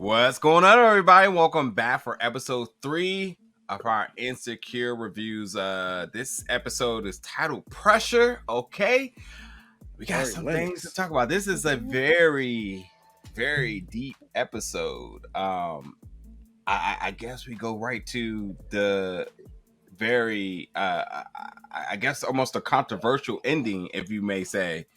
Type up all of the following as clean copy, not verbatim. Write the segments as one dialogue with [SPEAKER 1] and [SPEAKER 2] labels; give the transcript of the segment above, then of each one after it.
[SPEAKER 1] What's going on, everybody? Welcome back for episode 3 of our Insecure reviews. This episode is titled Pressure. Okay, we got some things to talk about. This is a very deep episode. I guess we go right to the very I guess almost a controversial ending, if you may say.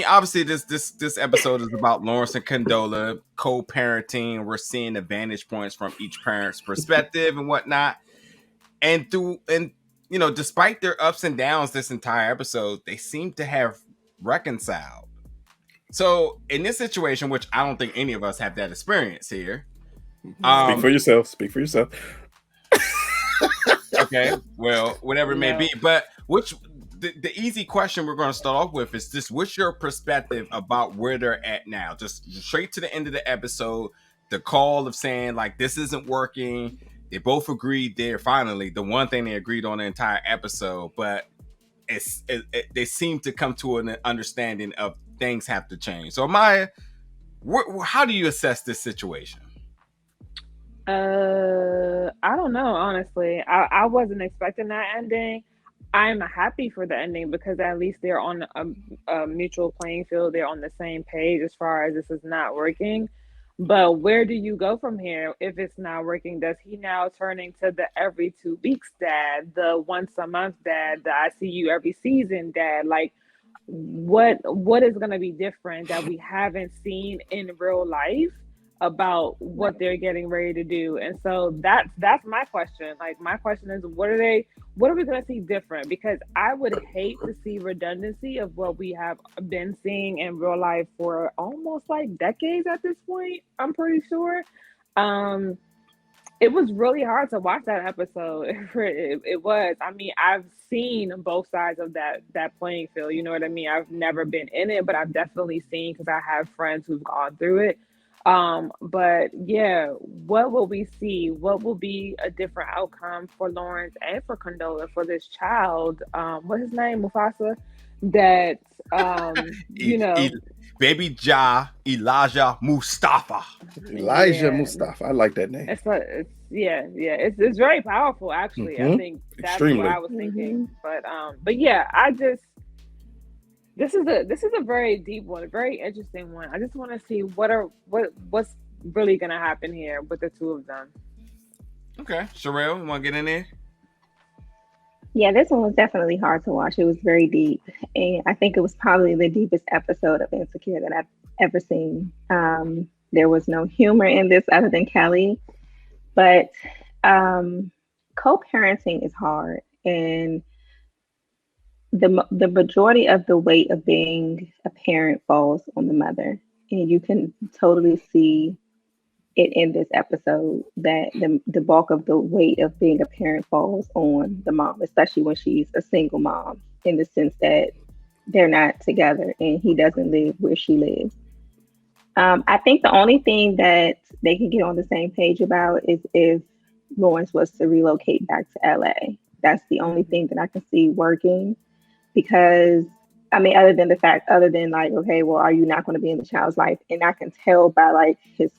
[SPEAKER 1] Obviously this episode is about Lawrence and Condola co-parenting. We're seeing the vantage points from each parent's perspective and whatnot. And despite their ups and downs this entire episode, they seem to have reconciled. So in this situation, which I don't think any of us have that experience here.
[SPEAKER 2] Speak for yourself.
[SPEAKER 1] Okay, well, whatever it may be, but the easy question we're going to start off with is this: what's your perspective about where they're at now? Just straight to the end of the episode, the call of saying like this isn't working. They both agreed there. Finally, the one thing they agreed on the entire episode, but they seem to come to an understanding of things have to change. So, Maya, how do you assess this situation?
[SPEAKER 3] I don't know, honestly. I wasn't expecting that ending. I'm happy for the ending because at least they're on a mutual playing field. They're on the same page as far as this is not working. But where do you go from here if it's not working? Does he now turn into the every 2 weeks dad, the once a month dad, the I see you every season dad? Like, what is going to be different that we haven't seen in real life about what they're getting ready to do? And so that's my question. Like, my question is, what are we going to see different? Because I would hate to see redundancy of what we have been seeing in real life for almost like decades at this point, I'm pretty sure. It was really hard to watch that episode. It was. I mean, I've seen both sides of that playing field. You know what I mean? I've never been in it, but I've definitely seen, because I have friends who've gone through it. But yeah, what will we see? What will be a different outcome for Lawrence and for Condola, for this child? What's his name? Mufasa? That
[SPEAKER 1] Baby Elijah Mustafa.
[SPEAKER 2] Mustafa. I like that name.
[SPEAKER 3] It's very powerful, actually. I think that's
[SPEAKER 2] Extremely.
[SPEAKER 3] what I was thinking. But yeah, This is a very deep one, a very interesting one. I just want to see what's really gonna happen here with the two of them.
[SPEAKER 1] Okay, Sherelle, you want to get in there?
[SPEAKER 4] Yeah, this one was definitely hard to watch. It was very deep, and I think it was probably the deepest episode of Insecure that I've ever seen. There was no humor in this other than Kelly, but co-parenting is hard, and the majority of the weight of being a parent falls on the mother, and you can totally see it in this episode that the bulk of the weight of being a parent falls on the mom, especially when she's a single mom, in the sense that they're not together and he doesn't live where she lives. I think the only thing that they can get on the same page about is if Lawrence was to relocate back to LA. That's the only thing that I can see working. Because, I mean, other than like, okay, well, are you not going to be in the child's life? And I can tell by like his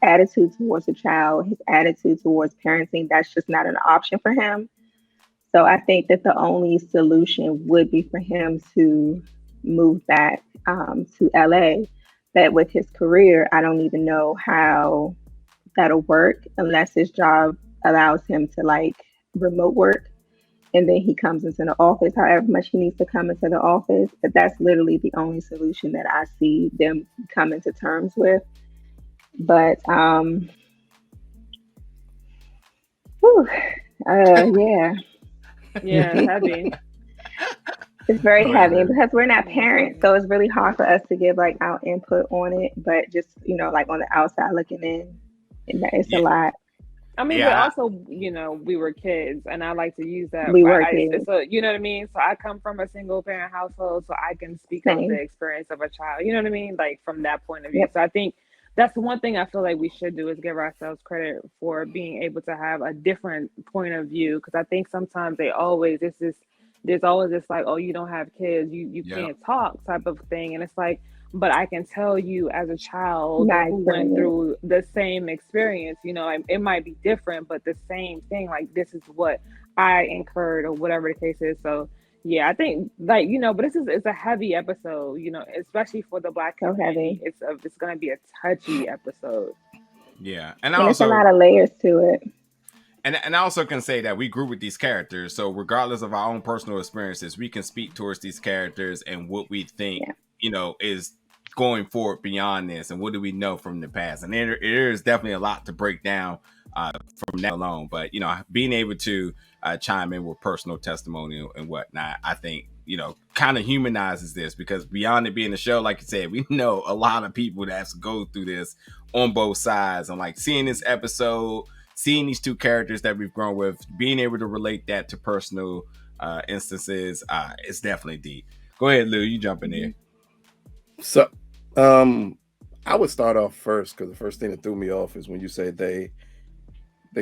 [SPEAKER 4] attitude towards the child, his attitude towards parenting, that's just not an option for him. So I think that the only solution would be for him to move back to LA. But with his career, I don't even know how that'll work unless his job allows him to like remote work. And then he comes into the office, however much he needs to come into the office. But that's literally the only solution that I see them coming to terms with. But yeah.
[SPEAKER 3] Yeah, it's heavy.
[SPEAKER 4] It's very heavy because we're not parents, so it's really hard for us to give like our input on it. But just like on the outside looking in, it's a lot.
[SPEAKER 3] I mean, but also, we were kids, and I like to use that.
[SPEAKER 4] We were kids.
[SPEAKER 3] So, you know what I mean? So I come from a single parent household, so I can speak of the experience of a child. You know what I mean? Like from that point of view. Yep. So I think that's the one thing I feel like we should do is give ourselves credit for being able to have a different point of view. Because I think sometimes it's this there's always this like, oh, you don't have kids, you can't talk type of thing. And it's like, but I can tell you as a child who went through the same experience, you know, it might be different, but the same thing, like this is what I incurred or whatever the case is. So yeah, I think like, you know, but it's a heavy episode, you know, especially for the Black community. It's going to be a touchy episode.
[SPEAKER 1] Yeah.
[SPEAKER 4] And also, there's a lot of layers to it.
[SPEAKER 1] And I also can say that we grew with these characters. So regardless of our own personal experiences, we can speak towards these characters and what we think, you know, is going forward beyond this. And what do we know from the past? And there is definitely a lot to break down from that alone. But, you know, being able to chime in with personal testimonial and whatnot, I think, you know, kind of humanizes this, because beyond it being a show, like you said, we know a lot of people that have to go through this on both sides. And like seeing this episode, seeing these two characters that we've grown with, being able to relate that to personal instances, it's definitely deep. Go ahead, Lou, you jump in there.
[SPEAKER 2] So, I would start off first, because the first thing that threw me off is when you say they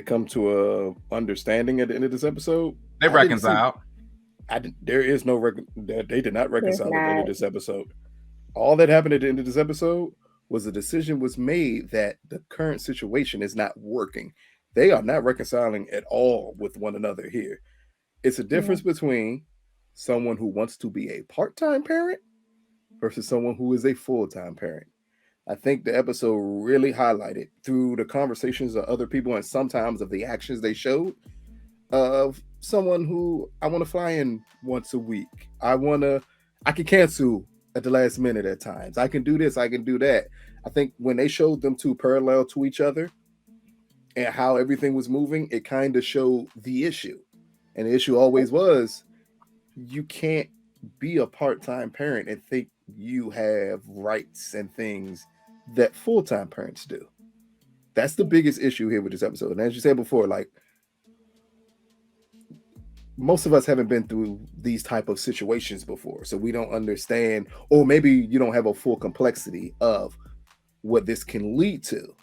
[SPEAKER 2] come to a understanding at the end of this episode.
[SPEAKER 1] They reconcile.
[SPEAKER 2] There is no they did not reconcile at the end of this episode. All that happened at the end of this episode was a decision was made that the current situation is not working. They are not reconciling at all with one another here. It's a difference between someone who wants to be a part-time parent versus someone who is a full-time parent. I think the episode really highlighted through the conversations of other people and sometimes of the actions they showed of someone who, I want to fly in once a week. I can cancel at the last minute at times. I can do this, I can do that. I think when they showed them two parallel to each other and how everything was moving, it kind of showed the issue. And the issue always was, you can't be a part-time parent and think you have rights and things that full-time parents do. That's the biggest issue here with this episode. And as you said before, like, most of us haven't been through these type of situations before, so we don't understand, or maybe you don't have a full complexity of what this can lead to.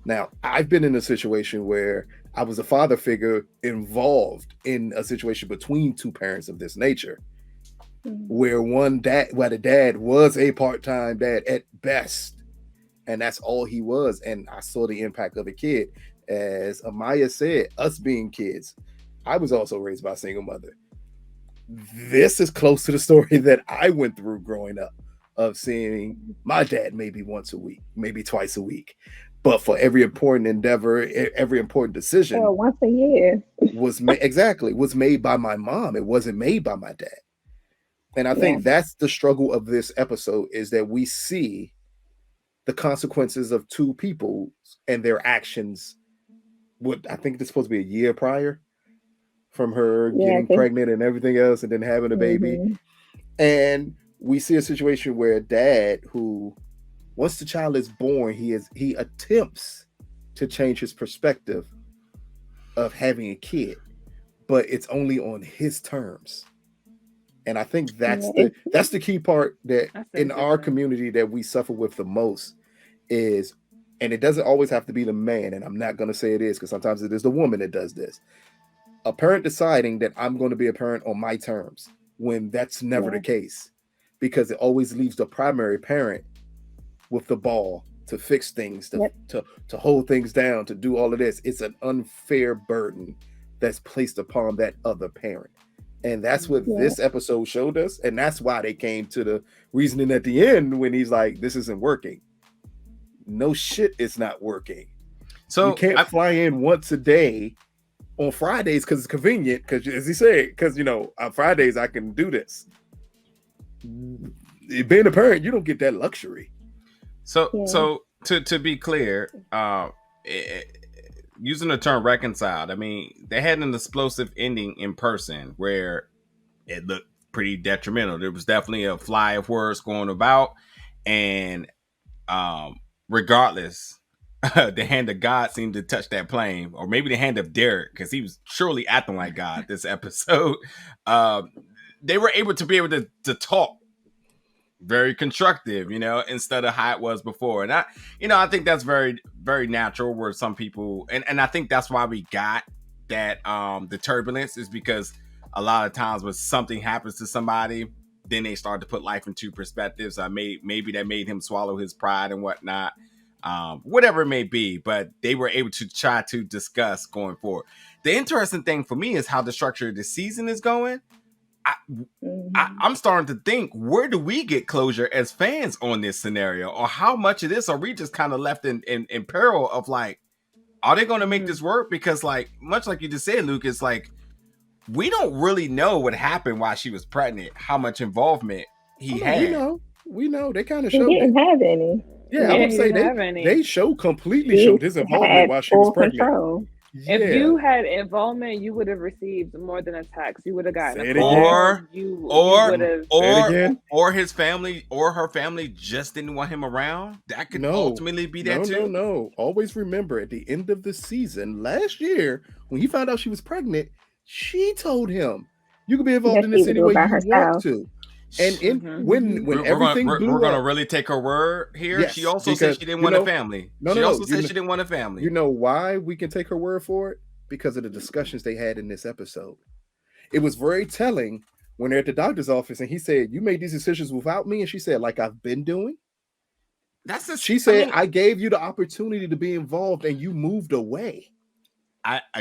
[SPEAKER 2] Now, I've been in a situation where I was a father figure involved in a situation between two parents of this nature, where the dad was a part-time dad at best, and that's all he was. And I saw the impact of a kid. As Amaya said, us being kids, I was also raised by a single mother. This is close to the story that I went through growing up, of seeing my dad maybe once a week, maybe twice a week. But for every important endeavor, every important decision,
[SPEAKER 4] once a year
[SPEAKER 2] was made by my mom. It wasn't made by my dad. And I think that's the struggle of this episode, is that we see the consequences of two people and their actions. What I think it's supposed to be a year prior from her getting pregnant and everything else, and then having a baby. And we see a situation where a dad who, once the child is born, he attempts to change his perspective of having a kid, but it's only on his terms. And I think that's the key part that in our community that we suffer with the most is, and it doesn't always have to be the man, and I'm not going to say it is, because sometimes it is the woman that does this. A parent deciding that I'm going to be a parent on my terms, when that's never the case, because it always leaves the primary parent with the ball to fix things, to hold things down, to do all of this. It's an unfair burden that's placed upon that other parent. And that's what this episode showed us. And that's why they came to the reasoning at the end when he's like, this isn't working. No shit, it's not working. So you can't fly in once a day on Fridays because it's convenient. Because as he said, because, you know, on Fridays I can do this. Being a parent, you don't get that luxury.
[SPEAKER 1] So to be clear, using the term reconciled, I mean, they had an explosive ending in person where it looked pretty detrimental. There was definitely a fly of words going about, and regardless, the hand of God seemed to touch that plane, or maybe the hand of Derek, because he was surely acting like God this episode. They were able to talk very constructive, you know, instead of how it was before. And I think that's very, very natural, where some people, and I think that's why we got that the turbulence is because a lot of times when something happens to somebody, then they start to put life into perspectives. Maybe that made him swallow his pride and whatnot, whatever it may be. But they were able to try to discuss going forward. The interesting thing for me is how the structure of the season is going. I'm starting to think, where do we get closure as fans on this scenario, or how much of this are we just kind of left in peril of like, are they going to make this work? Because like, much like you just said, Luke, it's like, we don't really know what happened while she was pregnant, how much involvement he had.
[SPEAKER 2] We know they kind of showed
[SPEAKER 4] he didn't have any.
[SPEAKER 2] Yeah, I would say they showed his involvement while she was pregnant.
[SPEAKER 4] Control.
[SPEAKER 3] Yeah. If you had involvement, you would have received more than a text. You would have gotten
[SPEAKER 1] a call. Or his family or her family just didn't want him around. That could ultimately be that too.
[SPEAKER 2] No. Always remember, at the end of the season last year, when he found out she was pregnant, she told him, "You can be involved in this any way you want to." And when everything blew up,
[SPEAKER 1] we're gonna really take her word here. Yes, she also said she didn't want a family. She also said she didn't want a family.
[SPEAKER 2] You know why we can take her word for it? Because of the discussions they had in this episode. It was very telling when they're at the doctor's office and he said, "You made these decisions without me," and she said, "Like I've been doing." She said, "I gave you the opportunity to be involved and you moved away."
[SPEAKER 1] He said,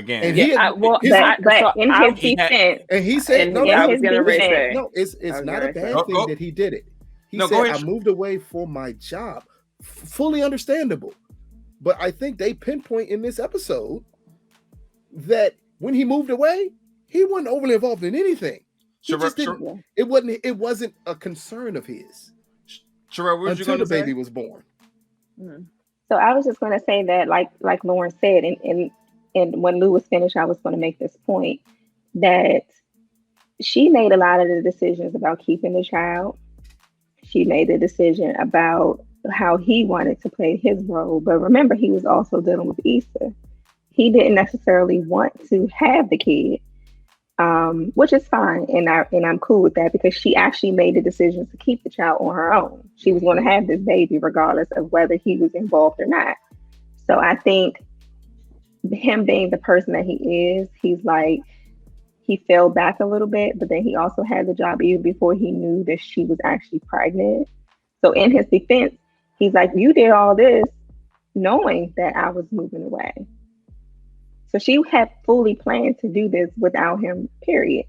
[SPEAKER 2] "No, it's not a bad thing that he did it." He said, "I moved away for my job." Fully understandable, but I think they pinpoint in this episode that when he moved away, he wasn't overly involved in anything. It wasn't a concern of his. Until the baby was born.
[SPEAKER 4] So I was just going to say that, like Lauren said, and when Lou was finished, I was going to make this point that she made a lot of the decisions about keeping the child. She made the decision about how he wanted to play his role. But remember, he was also dealing with Issa. He didn't necessarily want to have the kid, which is fine. And I'm cool with that because she actually made the decision to keep the child on her own. She was going to have this baby regardless of whether he was involved or not. So I think him being the person that he is, he fell back a little bit, but then he also had the job even before he knew that she was actually pregnant. So in his defense, he's like, "You did all this knowing that I was moving away." So she had fully planned to do this without him, period.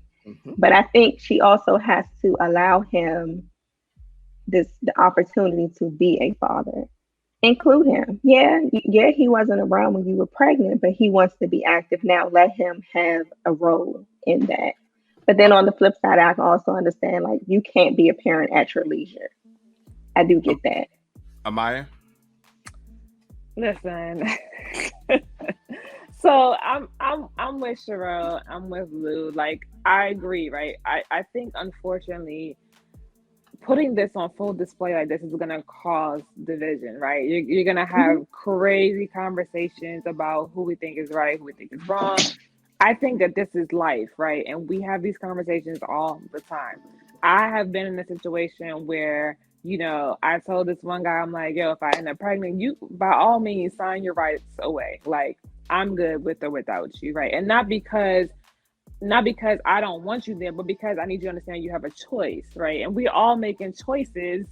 [SPEAKER 4] But I think she also has to allow him the opportunity to be a father. Include him. Yeah, he wasn't around when you were pregnant, but he wants to be active now. Let him have a role in that. But then on the flip side, I can also understand, like, you can't be a parent at your leisure. I do get that.
[SPEAKER 1] Amaya?
[SPEAKER 3] Listen. So I'm with Sherelle. I'm with Lou. Like, I agree, right? I think, unfortunately, putting this on full display like this is going to cause division, right? You're going to have crazy conversations about who we think is right, who we think is wrong. I think that this is life, right? And we have these conversations all the time. I have been in a situation where, I told this one guy, I'm like, "Yo, if I end up pregnant, you, by all means, sign your rights away. Like, I'm good with or without you, right?" And not because I don't want you there, but because I need you to understand you have a choice, right? And we all making choices,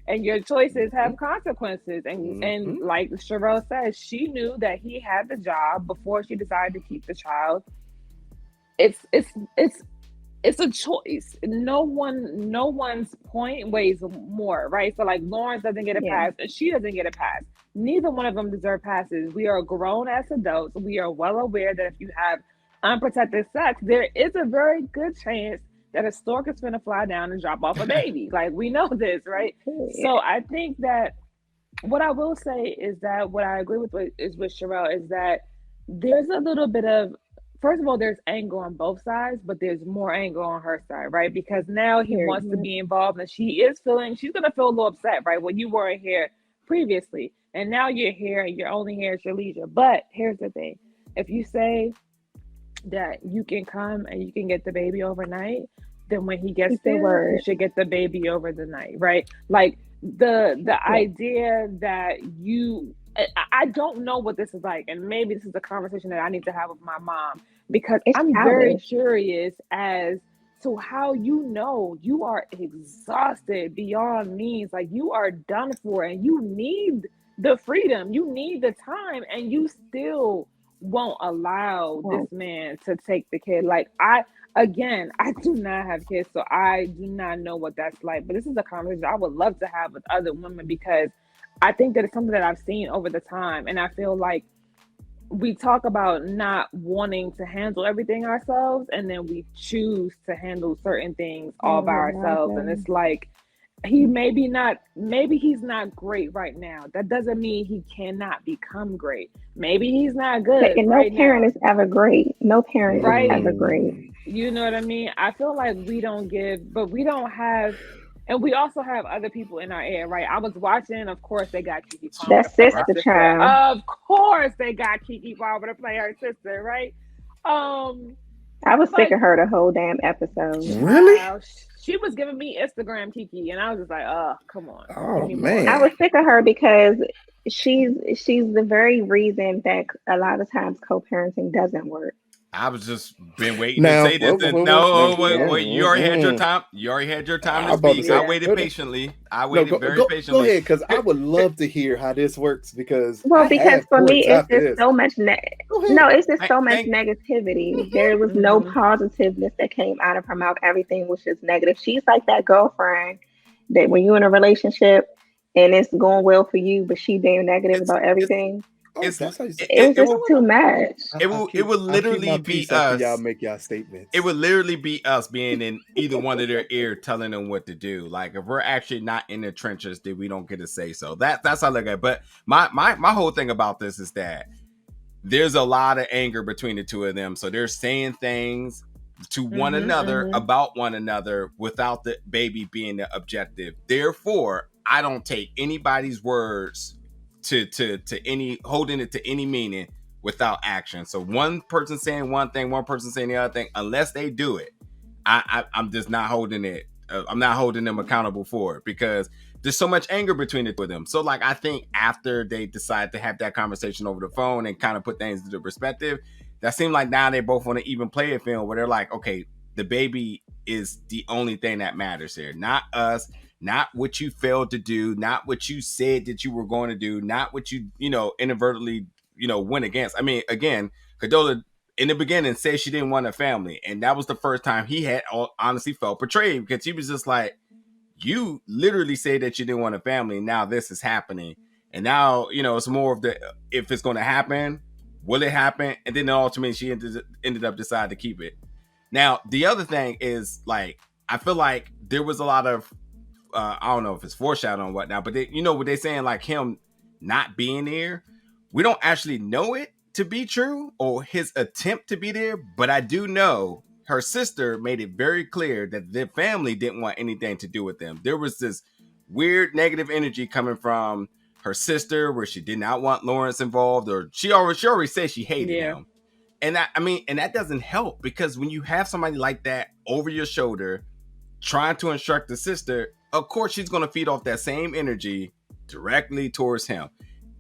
[SPEAKER 3] and your choices have consequences. And like Sherelle says, she knew that he had the job before she decided to keep the child. It's a choice. No one's point weighs more, right? So like Lawrence doesn't get a pass, and she doesn't get a pass. Neither one of them deserve passes. We are grown as adults. We are well aware that if you have unprotected sex, there is a very good chance that a stork is going to fly down and drop off a baby. Like, we know this, right? So I think that what I will say is that what I agree with Sherelle is that there's a little bit of, first of all, there's anger on both sides, but there's more anger on her side, right? Because now he wants to be involved, and she's going to feel a little upset, right? When you weren't here previously, and now you're here and you're only here at your leisure. But here's the thing. If you say that you can come and you can get the baby overnight, then when he gets there, you should get the baby over the night, right? Like the idea that I don't know what this is like, and maybe this is a conversation that I need to have with my mom. because
[SPEAKER 4] It's
[SPEAKER 3] I'm very
[SPEAKER 4] childish.
[SPEAKER 3] curious as to how you are exhausted beyond means, like you are done for, and you need the freedom, you need the time, and you still won't allow this
[SPEAKER 4] Right.
[SPEAKER 3] man to take the kid. Like I do not have kids, so I do not know what that's like. But this is a conversation I would love to have with other women, because I think that it's something that I've seen over the time, and I feel like we talk about not wanting to handle everything ourselves, and then we choose to handle certain things all by ourselves. And it's like, maybe he's not great right now. That doesn't mean he cannot become great. Maybe he's not good
[SPEAKER 4] And no
[SPEAKER 3] right
[SPEAKER 4] parent
[SPEAKER 3] now,
[SPEAKER 4] is ever great. No parent is
[SPEAKER 3] right?
[SPEAKER 4] ever great.
[SPEAKER 3] You know what I mean? I feel like we don't give, but we don't have, and we also have other people in our area, right? I was watching, of course, they got Keke Palmer
[SPEAKER 4] That
[SPEAKER 3] to play her
[SPEAKER 4] sister
[SPEAKER 3] sister.
[SPEAKER 4] child.
[SPEAKER 3] Of course, they got Keke Palmer to play her sister, right?
[SPEAKER 4] I was sick of her the whole damn episode.
[SPEAKER 2] Really?
[SPEAKER 3] She was giving me Instagram Keke, and I was just like, oh, come on.
[SPEAKER 2] Oh
[SPEAKER 3] give me more.
[SPEAKER 2] man.
[SPEAKER 4] I was sick of her because she's the very reason that a lot of times co-parenting doesn't work.
[SPEAKER 1] I was just been waiting
[SPEAKER 2] Now,
[SPEAKER 1] to say this. Wait. You already had your time. You already had your time to
[SPEAKER 2] I'm about to
[SPEAKER 1] speak.
[SPEAKER 2] say-
[SPEAKER 1] I waited patiently. I waited very
[SPEAKER 2] Go
[SPEAKER 1] patiently.
[SPEAKER 2] ahead, because I would love to hear how this works. Because
[SPEAKER 4] For me, it's
[SPEAKER 2] after
[SPEAKER 4] just
[SPEAKER 2] this.
[SPEAKER 4] so much. It's just so much
[SPEAKER 1] Thank-
[SPEAKER 4] negativity. There was no positiveness that came out of her mouth. Everything was just negative. She's like that girlfriend that when you're in a relationship and it's going well for you, but she being negative about everything.
[SPEAKER 2] That's how you say
[SPEAKER 4] It was just too much.
[SPEAKER 1] It would literally be us.
[SPEAKER 2] Y'all make y'all statements.
[SPEAKER 1] It would literally be us being in either one of their ear telling them what to do. Like if we're actually not in the trenches, then we don't get to say so. That's how I look at it. But my whole thing about this is that there's a lot of anger between the two of them. So they're saying things to one another about one another without the baby being the objective. Therefore, I don't take anybody's words to any, holding it to any meaning without action. So one person saying one thing, one person saying the other thing, unless they do it, I'm just not holding it. I'm not holding them accountable for it, because there's so much anger between the two of them. So like, I think after they decide to have that conversation over the phone and kind of put things into perspective, that seemed like now they both want to even play a film where they're like, okay, the baby is the only thing that matters here, not us, not what you failed to do, not what you said that you were going to do, not what you inadvertently went against. I mean, again, Condola in the beginning said she didn't want a family, and that was the first time he had honestly felt betrayed, because he was just like, you literally said that you didn't want a family, now this is happening, and now it's more of the, if it's going to happen, will it happen? And then ultimately she ended up deciding to keep it. Now the other thing is, like, I feel like there was a lot of I don't know if it's foreshadowing or whatnot, but what they're saying, like him not being there, we don't actually know it to be true, or his attempt to be there, but I do know her sister made it very clear that their family didn't want anything to do with them. There was this weird negative energy coming from her sister where she did not want Lawrence involved, or she already said she hated him. And that doesn't help, because when you have somebody like that over your shoulder trying to instruct the sister, of course she's going to feed off that same energy directly towards him.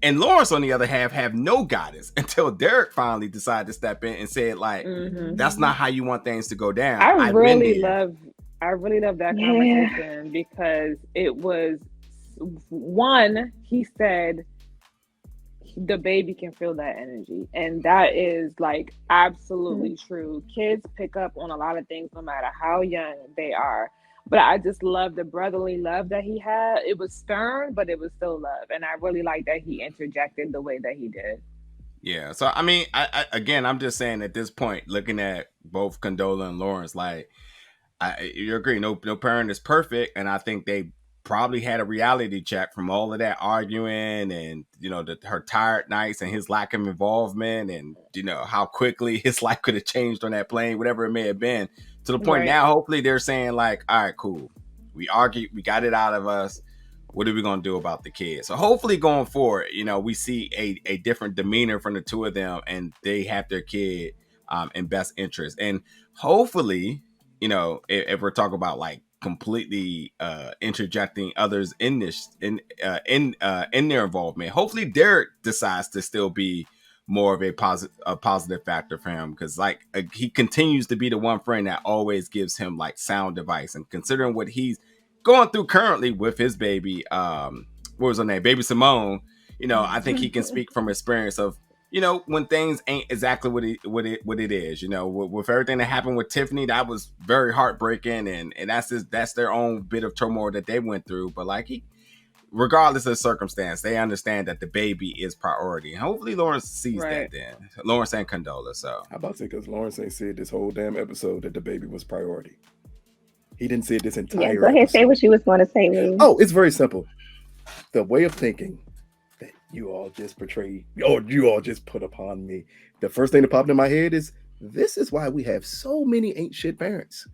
[SPEAKER 1] And Lawrence, on the other half, have no guidance until Derek finally decided to step in and said, like, that's not how you want things to go down.
[SPEAKER 3] I really love that conversation, because it was, one, he said the baby can feel that energy, and that is like absolutely true. Kids pick up on a lot of things no matter how young they are. But I just love the brotherly love that he had. It was stern, but it was still love. And I really like that he interjected the way that he did.
[SPEAKER 1] Yeah. So, I mean, I'm just saying at this point, looking at both Condola and Lawrence, like, you agree, no parent is perfect. And I think they probably had a reality check from all of that arguing and, her tired nights and his lack of involvement and, how quickly his life could have changed on that plane, whatever it may have been. To the point now, hopefully they're saying like, all right, cool. We argued, we got it out of us. What are we going to do about the kids? So hopefully going forward, we see a different demeanor from the two of them, and they have their kid in best interest. And hopefully, if we're talking about like completely interjecting others in this, in their involvement, hopefully Derek decides to still be more of a positive factor for him, because like he continues to be the one friend that always gives him like sound advice. And considering what he's going through currently with his baby, what was her name, baby Simone, you know, I think he can speak from experience of, you know, when things ain't exactly what it is, you know, with everything that happened with Tiffany, that was very heartbreaking, and that's their own bit of turmoil that they went through. But like regardless of the circumstance, they understand that the baby is priority. And hopefully Lawrence sees that then. Lawrence and Condola. So
[SPEAKER 2] how about to say, because Lawrence ain't said this whole damn episode that the baby was priority. He didn't say this entire
[SPEAKER 4] go ahead,
[SPEAKER 2] episode.
[SPEAKER 4] say what you was going to say, Lou.
[SPEAKER 2] Oh, it's very simple. The way of thinking that you all just portray, or you all just put upon me. The first thing that popped in my head is, this is why we have so many ain't shit parents.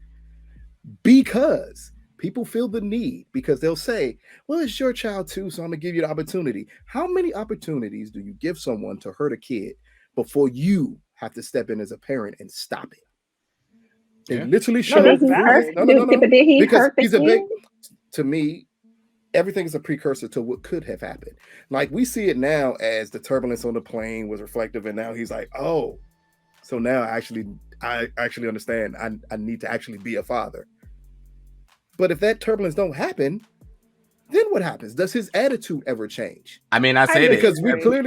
[SPEAKER 2] Because people feel the need, because they'll say, well, it's your child too, so I'm going to give you the opportunity. How many opportunities do you give someone to hurt a kid before you have to step in as a parent and stop it? They literally show
[SPEAKER 4] But did he hurt the kid?
[SPEAKER 2] To me, everything is a precursor to what could have happened. Like, we see it now as the turbulence on the plane was reflective, and now he's like, oh, so now I actually understand I need to actually be a father. But if that turbulence don't happen, then what happens? Does his attitude ever change?
[SPEAKER 1] I mean, I say that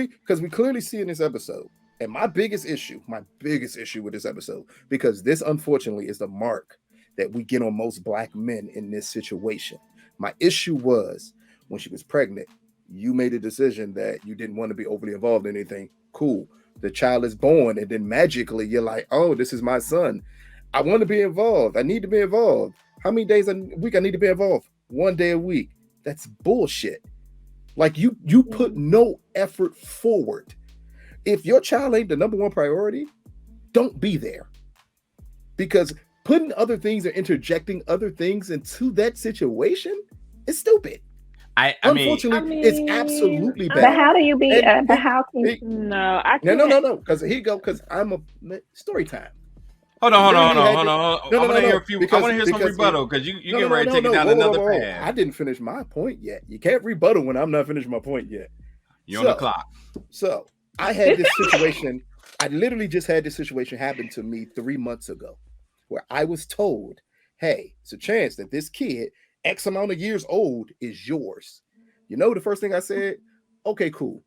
[SPEAKER 2] because we clearly see in this episode, and my biggest issue with this episode, because this unfortunately is the mark that we get on most Black men in this situation. My issue was, when she was pregnant, you made a decision that you didn't want to be overly involved in anything. Cool. The child is born, and then magically you're like, oh, this is my son. I want to be involved. I need to be involved. How many days a week I need to be involved? 1 day a week. That's bullshit. Like, you put no effort forward. If your child ain't the number one priority, don't be there. Because putting other things or interjecting other things into that situation is stupid. Unfortunately, it's absolutely bad.
[SPEAKER 4] But how do you be? But how can
[SPEAKER 3] no? I can't.
[SPEAKER 2] No. Because here you go. Because I'm a story time.
[SPEAKER 1] Hold on. I want to hear a few. I want to hear some rebuttal, because you get ready to take it down another path.
[SPEAKER 2] I didn't finish my point yet. You can't rebuttal when I'm not finished my point yet.
[SPEAKER 1] You're on the clock.
[SPEAKER 2] So I had this situation. I literally just had this situation happen to me 3 months ago, where I was told, hey, it's a chance that this kid, X amount of years old, is yours. You know, the first thing I said, okay, cool.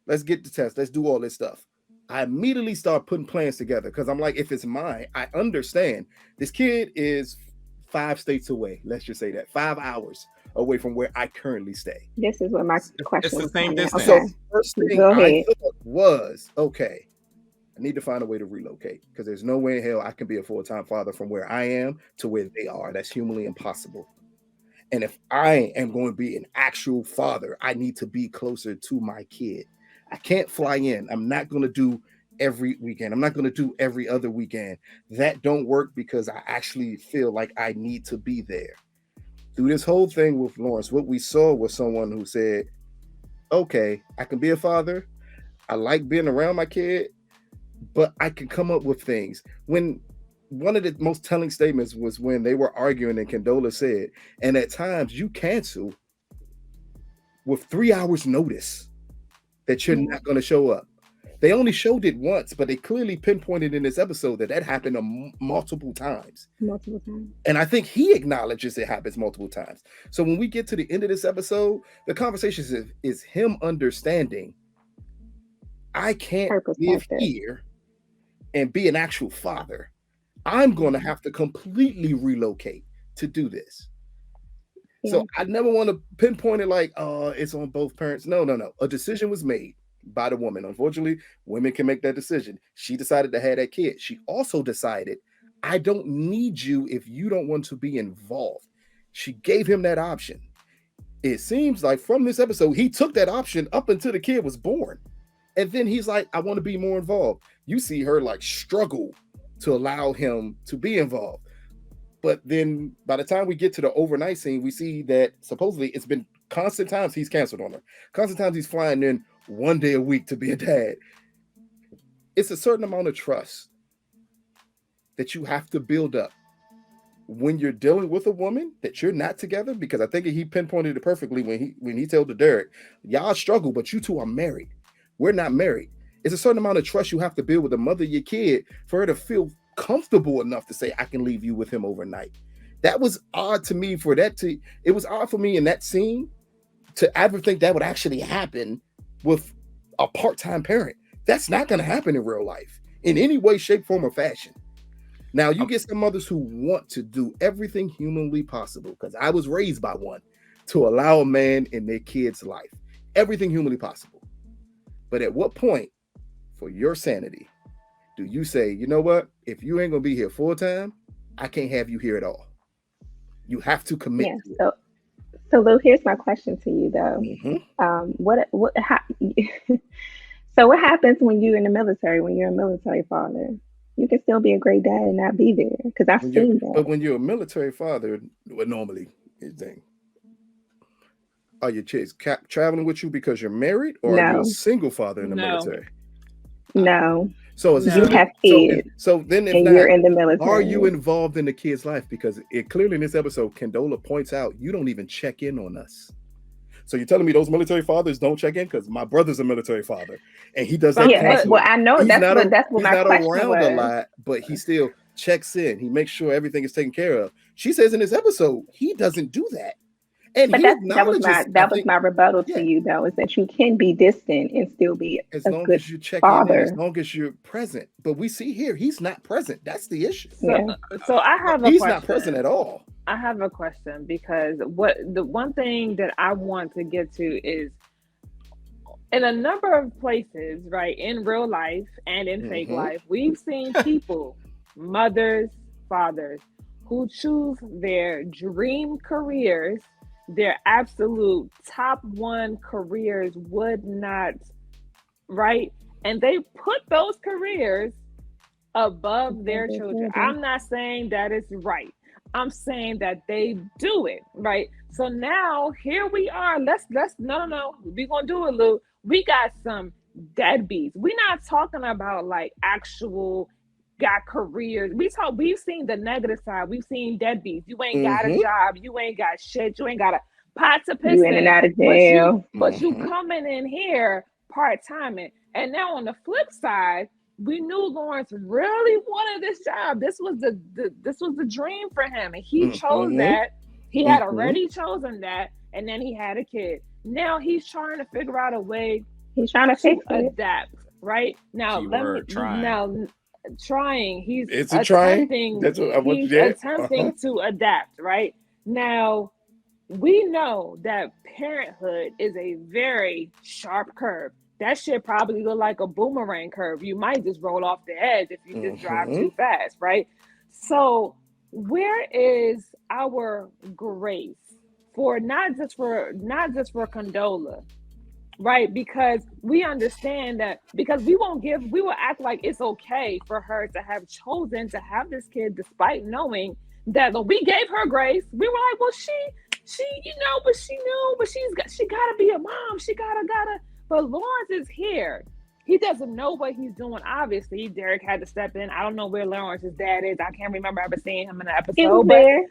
[SPEAKER 2] Let's get the test. Let's do all this stuff. I immediately start putting plans together, because I'm like, if it's mine, I understand this kid is 5 states away. Let's just say that 5 hours away from where I currently stay.
[SPEAKER 4] This is what my question
[SPEAKER 1] is. It's the same distance.
[SPEAKER 2] So first thing I thought was, okay, I need to find a way to relocate, because there's no way in hell I can be a full-time father from where I am to where they are. That's humanly impossible. And if I am going to be an actual father, I need to be closer to my kid. I can't fly in. I'm not going to do every weekend. I'm not going to do every other weekend. That don't work, because I actually feel like I need to be there. Through this whole thing with Lawrence, what we saw was someone who said, okay, I can be a father. I like being around my kid, but I can come up with things. When one of the most telling statements was when they were arguing, and Condola said, and at times you cancel with 3 hours notice that you're not going to show up. They only showed it once, but they clearly pinpointed in this episode that happened multiple times. And I think he acknowledges it happens multiple times. So when we get to the end of this episode, the conversation is him understanding, I can't live here and be an actual father. I'm going to have to completely relocate to do this. Yeah. So I never want to pinpoint it like, it's on both parents. No. A decision was made by the woman. Unfortunately, women can make that decision. She decided to have that kid. She also decided, I don't need you if you don't want to be involved. She gave him that option. It seems like from this episode, he took that option up until the kid was born. And then he's like, I want to be more involved. You see her like struggle to allow him to be involved. But then by the time we get to the overnight scene, we see that supposedly it's been constant times he's canceled on her. Constant times he's flying in 1 day a week to be a dad. It's a certain amount of trust that you have to build up when you're dealing with a woman that you're not together, because I think he pinpointed it perfectly when he told Derek, y'all struggle, but you two are married. We're not married. It's a certain amount of trust you have to build with the mother of your kid for her to feel comfortable enough to say, I can leave you with him overnight. That was odd to me it was odd for me in that scene to ever think that would actually happen with a part-time parent. That's not going to happen in real life in any way, shape, form, or fashion. Now, you get some mothers who want to do everything humanly possible, because I was raised by one, to allow a man in their kid's life. Everything humanly possible. But at what point, for your sanity, do you say, you know what? If you ain't going to be here full time, I can't have you here at all. You have to commit.
[SPEAKER 4] Yeah, so Lou, here's my question to you, though. So what happens when you're in the military, when you're a military father? You can still be a great dad and not be there, because I've seen that.
[SPEAKER 2] But when you're a military father, what normally is thing? Are your kids traveling with you because you're married, or are you a single father in the military?
[SPEAKER 4] No.
[SPEAKER 2] So
[SPEAKER 4] you have kids.
[SPEAKER 2] So then, if
[SPEAKER 4] you're in the military,
[SPEAKER 2] are you involved in the kid's life? Because it clearly in this episode, Condola points out you don't even check in on us. So you're telling me those military fathers don't check in? Because my brother's a military father, and he does that.
[SPEAKER 4] Yeah, well, I know that's what my question was. He's not around a lot,
[SPEAKER 2] but he still checks in. He makes sure everything is taken care of. She says in this episode he doesn't do that. And
[SPEAKER 4] but that was my rebuttal to you, though, is that you can be distant and still be
[SPEAKER 2] as long as you check in, as long as you're present. But we see here he's not present. That's the issue.
[SPEAKER 3] So I have a question.
[SPEAKER 2] He's not present at all.
[SPEAKER 3] I have a question, because the one thing that I want to get to is, in a number of places, right, in real life and in fake life, we've seen people, mothers, fathers, who choose their dream careers, their absolute top one careers would not, right? And they put those careers above their children. I'm not saying that it's right. I'm saying that they do it, right? So now here we are. Let's no. We're gonna do it, Lou. We got some deadbeats. We're not talking about like actual got careers. We've seen the negative side. We've seen deadbeats. You ain't got a job. You ain't got shit. You ain't got a pot to piss
[SPEAKER 4] in. You in and out of jail.
[SPEAKER 3] But you coming in here part-time. And now on the flip side, we knew Lawrence really wanted this job. This was the dream for him, and he chose that. He had already chosen that, and then he had a kid. Now he's trying to figure out a way.
[SPEAKER 4] He's trying to
[SPEAKER 3] adapt. Right now, trying. He's
[SPEAKER 2] attempting.
[SPEAKER 3] That's what I want. He's attempting to adapt. Right now, we know that parenthood is a very sharp curve. That shit probably look like a boomerang curve. You might just roll off the edge if you just drive too fast, right? So where is our grace for not just for Condola, right? Because we understand that, because we will act like it's okay for her to have chosen to have this kid despite knowing that we gave her grace. We were like, well, she gotta be a mom. She gotta. But Lawrence is here. He doesn't know what he's doing. Obviously, Derek had to step in. I don't know where Lawrence's dad is. I can't remember ever seeing him in an episode.
[SPEAKER 4] He was there.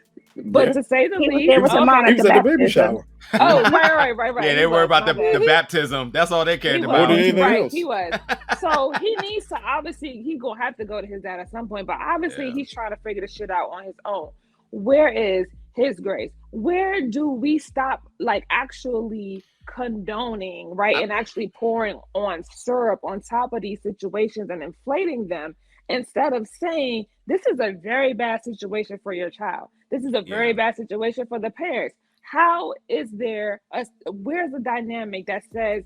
[SPEAKER 3] But to say the least,
[SPEAKER 4] he was at the baby shower.
[SPEAKER 3] Oh, right.
[SPEAKER 1] Yeah, they worry about the baptism. That's all they cared about.
[SPEAKER 3] He was. So he needs to, obviously, he gonna have to go to his dad at some point. But obviously, he's trying to figure the shit out on his own. Where is his grace? Where do we stop, like, actually condoning, right, and actually pouring on syrup on top of these situations and inflating them, instead of saying this is a very bad situation for your child, this is a very bad situation for the parents? How is there where's the dynamic that says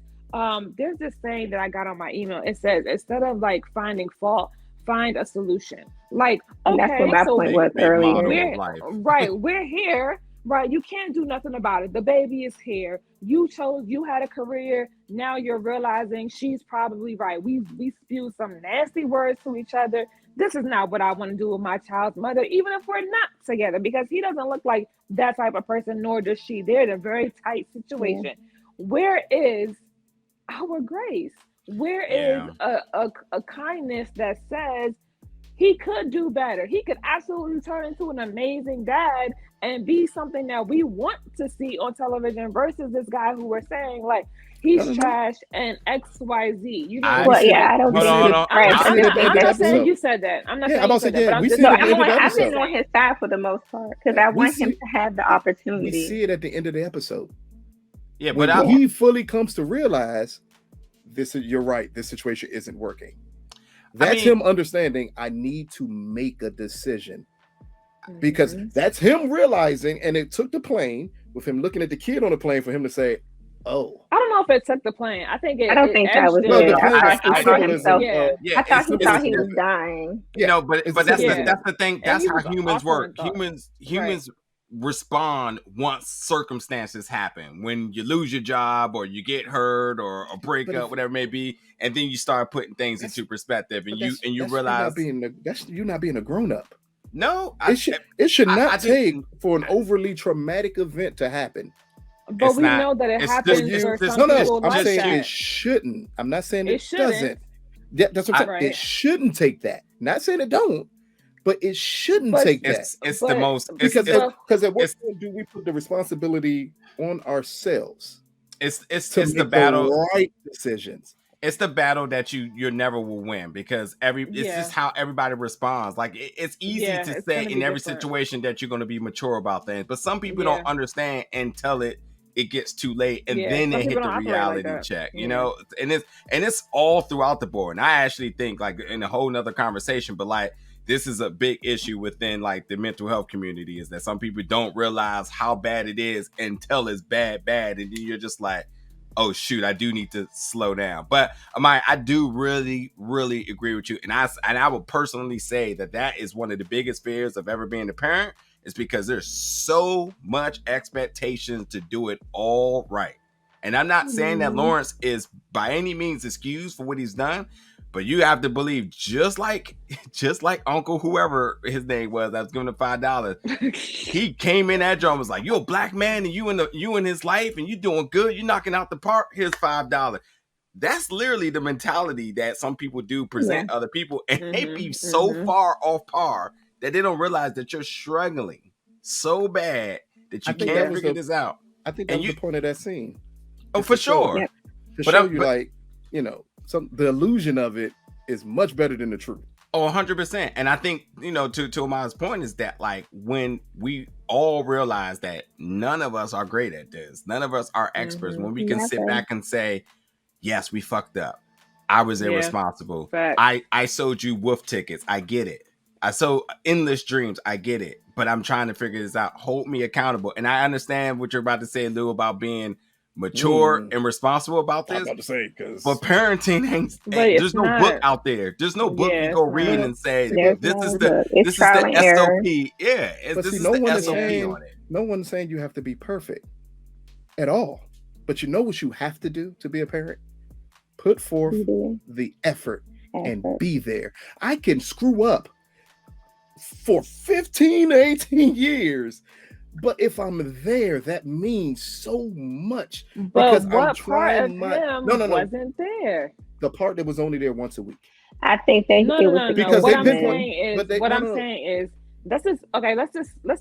[SPEAKER 3] there's this saying that I got on my email, it says, instead of like finding fault, find a solution. Like, okay,
[SPEAKER 4] that's what my point was earlier.
[SPEAKER 3] We're here. Right, you can't do nothing about it. The baby is here. You had a career. Now you're realizing she's probably right. We spewed some nasty words to each other. This is not what I want to do with my child's mother, even if we're not together, because he doesn't look like that type of person, nor does she. They're in a very tight situation. Yeah. Where is our grace? Where is a kindness that says he could do better. He could absolutely turn into an amazing dad and be something that we want to see on television versus this guy who we're saying like he's trash and XYZ. You know,
[SPEAKER 4] I don't think
[SPEAKER 3] I'm not saying you said that. I'm not saying you said that. But
[SPEAKER 4] I've been on his side for the most part because I want him to have the opportunity.
[SPEAKER 2] We see it at the end of the episode.
[SPEAKER 1] Yeah,
[SPEAKER 2] but when he fully comes to realize you're right, this situation isn't working. That's him understanding I need to make a decision. Because that's him realizing, and it took the plane with him looking at the kid on the plane for him to say, "Oh."
[SPEAKER 3] I don't know if it took the plane. I think
[SPEAKER 4] I don't think that was it. I thought he thought he was dying.
[SPEAKER 1] You know, but that's the thing. That's how humans work. Humans respond once circumstances happen. When you lose your job or you get hurt or a breakup, whatever it may be, and then you start putting things into perspective, and you realize
[SPEAKER 2] you're not being a grown up.
[SPEAKER 1] No,
[SPEAKER 2] it should not take for an overly traumatic event to happen.
[SPEAKER 3] But we know that it happens for some people.
[SPEAKER 2] I'm saying it shouldn't. I'm not saying it doesn't. Yeah, that's what I'm saying. It shouldn't take that. Not saying it don't, but it shouldn't take that.
[SPEAKER 1] It's the most
[SPEAKER 2] because at what point do we put the responsibility on ourselves?
[SPEAKER 1] It's the battle.
[SPEAKER 2] The right decisions.
[SPEAKER 1] It's the battle that you never will win because it's just how everybody responds. Like it's easy to say in every situation that you're going to be mature about things, but some people don't understand until it gets too late, and then they hit the reality check. You know, and it's all throughout the board. And I actually think like in a whole nother conversation, but like this is a big issue within like the mental health community is that some people don't realize how bad it is until it's bad, and then you're just like, oh shoot, I do need to slow down. But I do really, really agree with you. And I would personally say that is one of the biggest fears of ever being a parent is because there's so much expectation to do it all right. And I'm not saying that Lawrence is by any means excused for what he's done, but you have to believe just like Uncle whoever his name was that was giving him $5, he came in that joint and was like, "You're a black man and you in his life and you doing good. You're knocking out the park. Here's $5." That's literally the mentality that some people do present other people, and they be so far off par that they don't realize that you're struggling so bad that you can't figure this out.
[SPEAKER 2] I think that's the point of that scene.
[SPEAKER 1] Oh, for sure.
[SPEAKER 2] To show you, like, you know, the illusion of it is much better than the truth.
[SPEAKER 1] Oh, 100%. And I think, you know, to Ama's point is that like when we all realize that none of us are great at this, none of us are experts, when we can sit back and say, yes, we fucked up. I was irresponsible. I sold you wolf tickets. I get it. I sold endless dreams. I get it. But I'm trying to figure this out. Hold me accountable. And I understand what you're about to say, Lou, about being mature and responsible about this.
[SPEAKER 2] I'm about to say, because
[SPEAKER 1] but parenting ain't there's no book out there. There's no book you go read and say this is the SOP. Yeah, this is the SOP on it.
[SPEAKER 2] No one's saying you have to be perfect at all. But you know what you have to do to be a parent? Put forth the effort and be there. I can screw up for 15, 18 years. But if I'm there, that means so much.
[SPEAKER 3] But what part of him wasn't there?
[SPEAKER 2] The part that was only there once a week.
[SPEAKER 4] I think that it was
[SPEAKER 2] because
[SPEAKER 3] what I'm saying is let's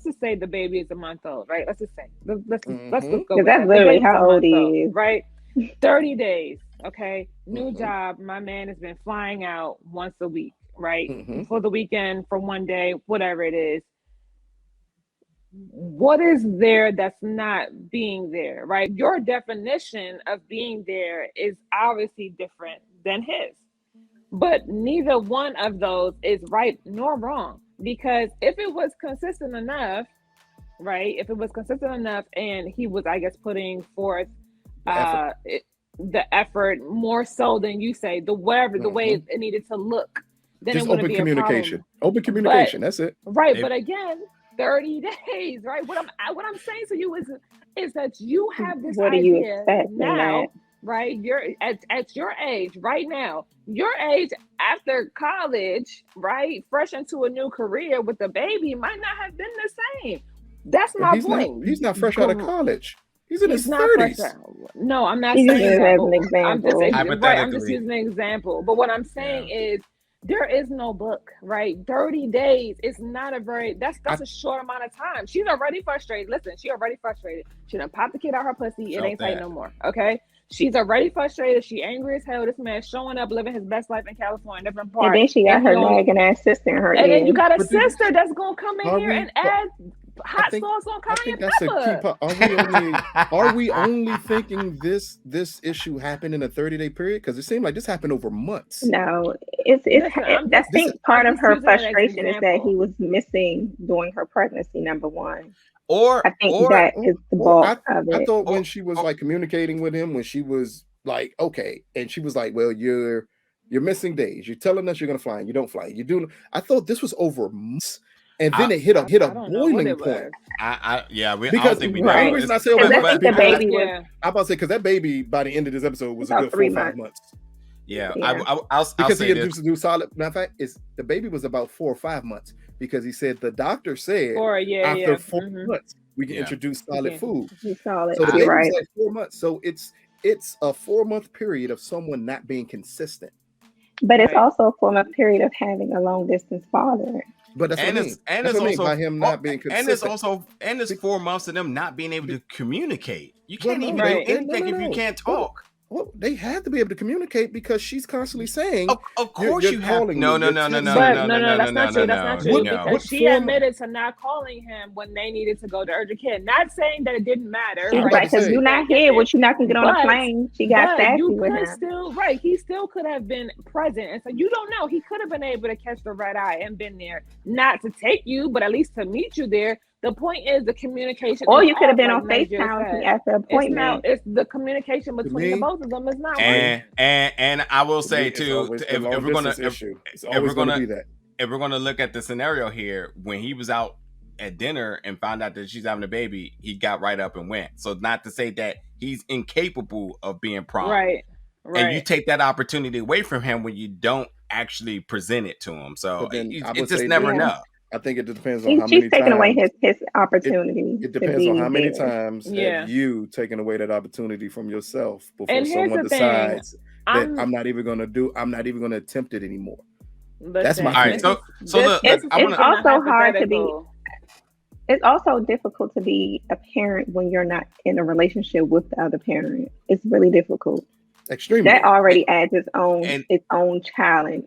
[SPEAKER 3] just say the baby is a month old, right? Let's just say let's just go.
[SPEAKER 4] That's literally how old he is,
[SPEAKER 3] right? 30 days. Okay, new job. My man has been flying out once a week, right? For the weekend, for one day, whatever it is. What is there that's not being there, right? Your definition of being there is obviously different than his, but neither one of those is right nor wrong, because if it was consistent enough, right? If it was consistent enough and he was, I guess, putting forth the effort more so than you say, the way it needed to look, then
[SPEAKER 2] just
[SPEAKER 3] it wouldn't be
[SPEAKER 2] communication.
[SPEAKER 3] A problem.
[SPEAKER 2] Open communication, that's it.
[SPEAKER 3] Right, but again, 30 days, right? What I'm saying to you is that you have this idea now, right? You're at your age right now, your age after college, right? Fresh into a new career with a baby might not have been the same. That's my point.
[SPEAKER 2] He's not fresh out of college. He's in his 30s.
[SPEAKER 3] No, I'm not saying that.
[SPEAKER 4] As an example.
[SPEAKER 3] I'm just using an example. But what I'm saying is there is no book, right? 30 days is not a very, that's a short amount of time. She's already frustrated. Listen, she already frustrated. She done popped the kid out her pussy. It ain't tight no more, okay? She's already frustrated. She angry as hell. This man showing up, living his best life in California, different part.
[SPEAKER 4] And then she got her nagging ass sister in her ear.
[SPEAKER 3] And then you got a sister that's gonna come in here and add hot sauce on cayenne pepper.
[SPEAKER 2] Are we only thinking this issue happened in a 30-day period? Because it seemed like this happened over months.
[SPEAKER 4] No, I think part of her frustration is that he was missing during her pregnancy, number one. I think that is the bulk of it.
[SPEAKER 2] I thought when she was like communicating with him, when she was like, okay, and she was like, well, you're missing days. You're telling us you're gonna fly and you don't fly. You do. I thought this was over months. And then it hit a boiling point.
[SPEAKER 1] Because
[SPEAKER 2] the only reason I say over months,
[SPEAKER 4] the baby was.
[SPEAKER 2] I'm about to say because that baby by the end of this episode was a good 4 or 5 months.
[SPEAKER 1] Yeah.
[SPEAKER 2] Because he introduced a new solid. Matter of fact, the baby was about 4 or 5 months because he said the doctor said after 4 months we can introduce solid food.
[SPEAKER 4] Solid.
[SPEAKER 2] So the baby was like 4 months. So it's a 4-month period of someone not being consistent.
[SPEAKER 4] But it's also a 4-month period of having a long distance father.
[SPEAKER 2] But that's also by him not being consistent.
[SPEAKER 1] And it's 4 months of them not being able to communicate. You can't even do anything if you can't talk.
[SPEAKER 2] Well, they had to be able to communicate because she's constantly saying,
[SPEAKER 1] "Of course you have." No.
[SPEAKER 3] That's not true. That's not true. Because she admitted to not calling him when they needed to go to urgent care. Not saying that it didn't matter.
[SPEAKER 4] Right? Because you're not here, but you're not gonna get on a plane. She got sassy with him.
[SPEAKER 3] Still, right? He still could have been present, and so you don't know. He could have been able to catch the red eye and been there, not to take you, but at least to meet you there. The point is the communication.
[SPEAKER 4] Or you could have been on FaceTime at the appointment.
[SPEAKER 3] It's the communication between the both of them is not working.
[SPEAKER 1] And I will say too, if we're gonna look at the scenario here, when he was out at dinner and found out that she's having a baby, he got right up and went. So not to say that he's incapable of being prompt.
[SPEAKER 3] Right.
[SPEAKER 1] And you take that opportunity away from him when you don't actually present it to him. So it just never know.
[SPEAKER 2] I think it depends on how many times.
[SPEAKER 4] She's taking away his opportunity.
[SPEAKER 2] It depends on how many times have you taken away that opportunity from yourself before someone decides that I'm not even going to attempt it anymore. That's my
[SPEAKER 1] all right. So look,
[SPEAKER 4] it's also hard to be. It's also difficult to be a parent when you're not in a relationship with the other parent. It's really difficult.
[SPEAKER 2] Extremely.
[SPEAKER 4] That already adds its own challenge.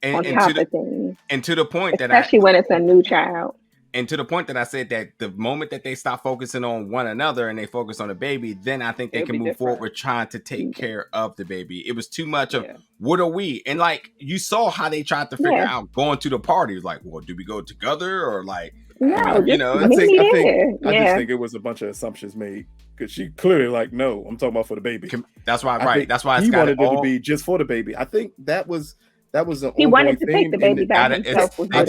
[SPEAKER 4] On top of things.
[SPEAKER 1] And to the point that
[SPEAKER 4] especially when it's a new child.
[SPEAKER 1] And to the point that I said that the moment that they stop focusing on one another and they focus on the baby, then I think they can move forward with trying to take care of the baby. It was too much of what are we? And like you saw how they tried to figure out going to the party. It was like, well, do we go together or like
[SPEAKER 4] no,
[SPEAKER 1] you know?
[SPEAKER 2] I just think it was a bunch of assumptions made. Because she clearly like, no, I'm talking about for the baby.
[SPEAKER 1] That's why, That's why
[SPEAKER 2] he wanted it to be just for the baby. I think that was
[SPEAKER 4] he wanted to take the baby back himself. I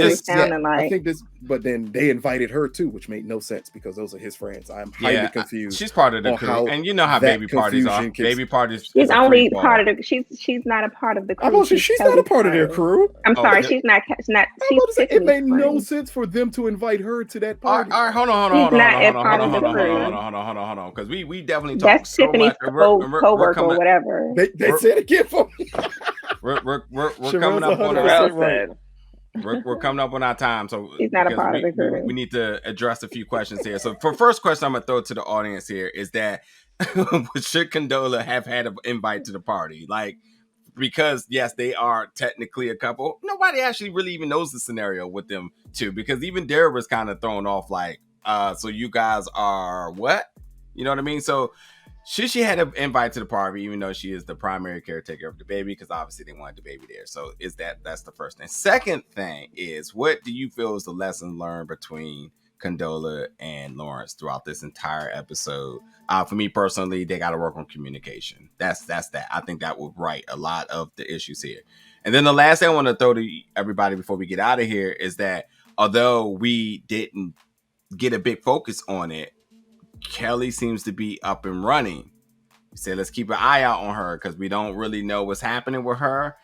[SPEAKER 2] think this, but then they invited her too, which made no sense because those are his friends. I'm highly confused.
[SPEAKER 1] She's part of the crew, and you know how baby parties are. Baby parties.
[SPEAKER 4] She's only part of the. She's not a part of the crew.
[SPEAKER 2] She's not a part of their crew.
[SPEAKER 4] I'm sorry, she's not.
[SPEAKER 2] It made no sense for them to invite her to that party.
[SPEAKER 1] All right, hold on, because we definitely talked.
[SPEAKER 4] That's Tiffany's co-worker or whatever.
[SPEAKER 2] They said it again for me.
[SPEAKER 1] We're coming up on we're coming up on our time, so
[SPEAKER 4] he's not a part of the crew.
[SPEAKER 1] We need to address a few questions here. So for first question I'm gonna throw to the audience here is that should Condola have had an invite to the party? Like, because yes, they are technically a couple. Nobody actually really even knows the scenario with them too, because even Dara was kind of thrown off like, so you guys are what? You know what I mean? So should she had an invite to the party, even though she is the primary caretaker of the baby, because obviously they wanted the baby there. So that's the first thing. Second thing is, what do you feel is the lesson learned between Condola and Lawrence throughout this entire episode? For me personally, they got to work on communication. That's that. I think that would right a lot of the issues here. And then the last thing I want to throw to everybody before we get out of here is that although we didn't get a big focus on it, Kelly seems to be up and running. We said let's keep an eye out on her because we don't really know what's happening with her.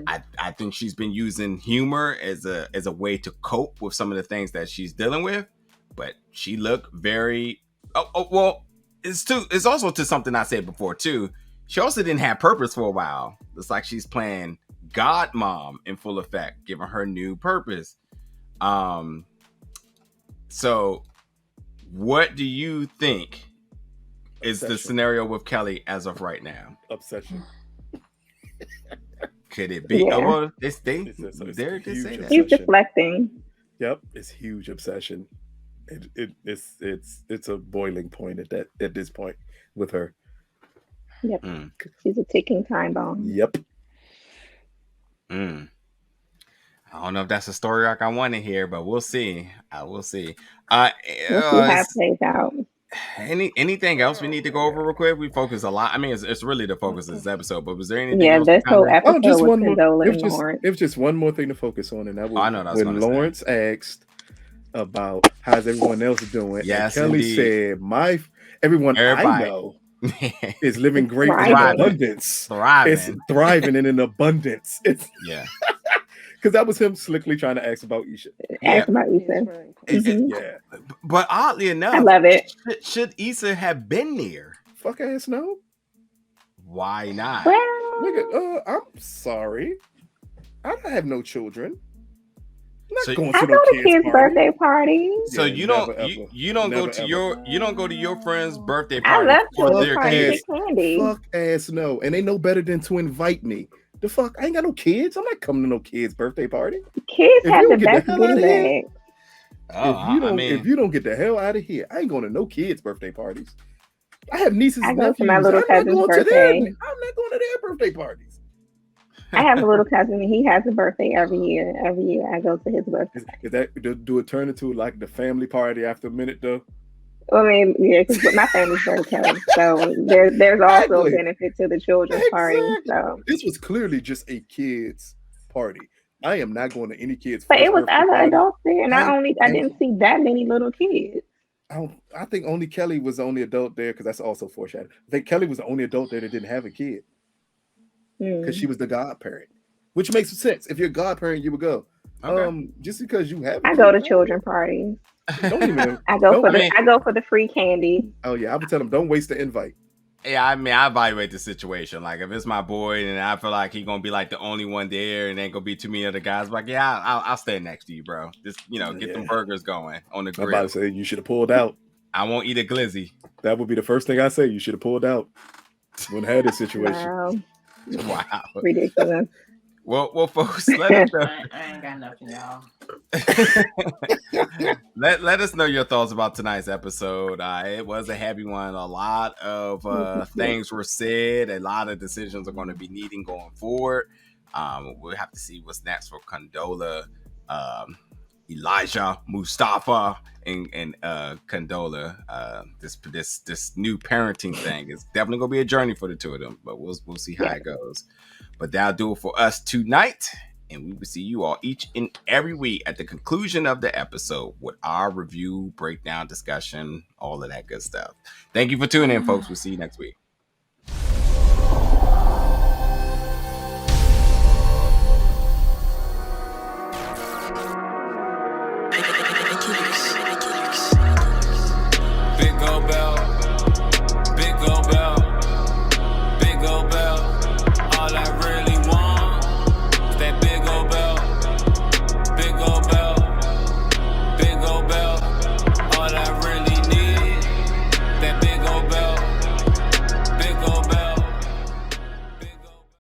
[SPEAKER 1] I think she's been using humor as a way to cope with some of the things that she's dealing with, but she looked very well. It's also to something I said before too. She also didn't have purpose for a while. It's like she's playing godmom in full effect, giving her new purpose. So what do you think is the scenario with Kelly as of right now?
[SPEAKER 2] Obsession.
[SPEAKER 1] Could it be?
[SPEAKER 4] Yeah.
[SPEAKER 1] Oh, well, they say
[SPEAKER 4] that. He's deflecting.
[SPEAKER 2] Yep, it's huge obsession. It's a boiling point at this point with her.
[SPEAKER 4] Yep, she's a ticking time bomb.
[SPEAKER 2] Yep.
[SPEAKER 1] I don't know if that's a story arc I want to hear, but we'll see. We'll see. We'll see
[SPEAKER 4] how it plays out.
[SPEAKER 1] Anything else we need to go over real quick? We focus a lot. I mean, it's really the focus of this episode, but was there anything else?
[SPEAKER 4] This whole episode was Condola and Lawrence.
[SPEAKER 2] It was just one more thing to focus on, and that was when Lawrence asked about how's everyone else doing.
[SPEAKER 1] Yes,
[SPEAKER 2] and Kelly said, everybody I know is living great in abundance.
[SPEAKER 1] Thriving.
[SPEAKER 2] It's thriving in an abundance.
[SPEAKER 1] Yeah.
[SPEAKER 2] Because that was him slickly trying to ask about Issa.
[SPEAKER 1] Yeah. But oddly enough,
[SPEAKER 4] I love it.
[SPEAKER 1] Should Issa have been there?
[SPEAKER 2] Fuck ass no.
[SPEAKER 1] Why not?
[SPEAKER 4] Well,
[SPEAKER 2] nigga, I'm sorry. I don't have no children.
[SPEAKER 4] I go to kids' birthday parties.
[SPEAKER 1] So you don't go to your friend's birthday party.
[SPEAKER 4] I love
[SPEAKER 1] for their kids.
[SPEAKER 4] Candy.
[SPEAKER 2] Fuck ass no. And they know better than to invite me. The fuck? I ain't got no kids. I'm not coming to no kids' birthday party.
[SPEAKER 4] Kids have the best goodie bag.
[SPEAKER 2] If you don't get the hell out of here, I ain't going to no kids' birthday parties. I have nieces and nephews.
[SPEAKER 4] I go to my little cousin's birthday.
[SPEAKER 2] I'm not going to their birthday parties.
[SPEAKER 4] I have a little cousin and he has a birthday every year. Every year I go to his birthday.
[SPEAKER 2] Is that do it turn into like the family party after a minute though?
[SPEAKER 4] I mean, yeah, because my family's birthday, so there's also a benefit to the children's party. So
[SPEAKER 2] this was clearly just a kids party. I am not going to any kids.
[SPEAKER 4] But it was other adults there, and I didn't see that many little kids.
[SPEAKER 2] I think only Kelly was the only adult there because that's also foreshadowed. I think Kelly was the only adult there that didn't have a kid because she was the godparent, which makes sense. If you're a godparent, you would go. Okay. Just because you have.
[SPEAKER 4] I go to children parties. I go for the free candy.
[SPEAKER 2] Oh yeah, I would tell them don't waste the invite.
[SPEAKER 1] Yeah, I mean, I evaluate the situation. Like, if it's my boy and I feel like he's gonna be like the only one there, and ain't gonna be too many other guys, like, yeah, I'll stand next to you, bro. Just get them burgers going on the grill.
[SPEAKER 2] I'm about to say you should have pulled out.
[SPEAKER 1] I won't eat a glizzy.
[SPEAKER 2] That would be the first thing I say. You should have pulled out. Wouldn't have had this situation.
[SPEAKER 1] Wow.
[SPEAKER 4] Ridiculous.
[SPEAKER 1] Well, folks, let us know.
[SPEAKER 5] I ain't got nothing, y'all.
[SPEAKER 1] let us know your thoughts about tonight's episode. It was a heavy one. A lot of things were said. A lot of decisions are going to be needing going forward. We'll have to see what's next for Condola, Elijah, Mustafa, and Condola. This new parenting thing is definitely going to be a journey for the two of them. But we'll see how it goes. But that'll do it for us tonight. And we will see you all each and every week at the conclusion of the episode with our review, breakdown, discussion, all of that good stuff. Thank you for tuning in, folks. We'll see you next week.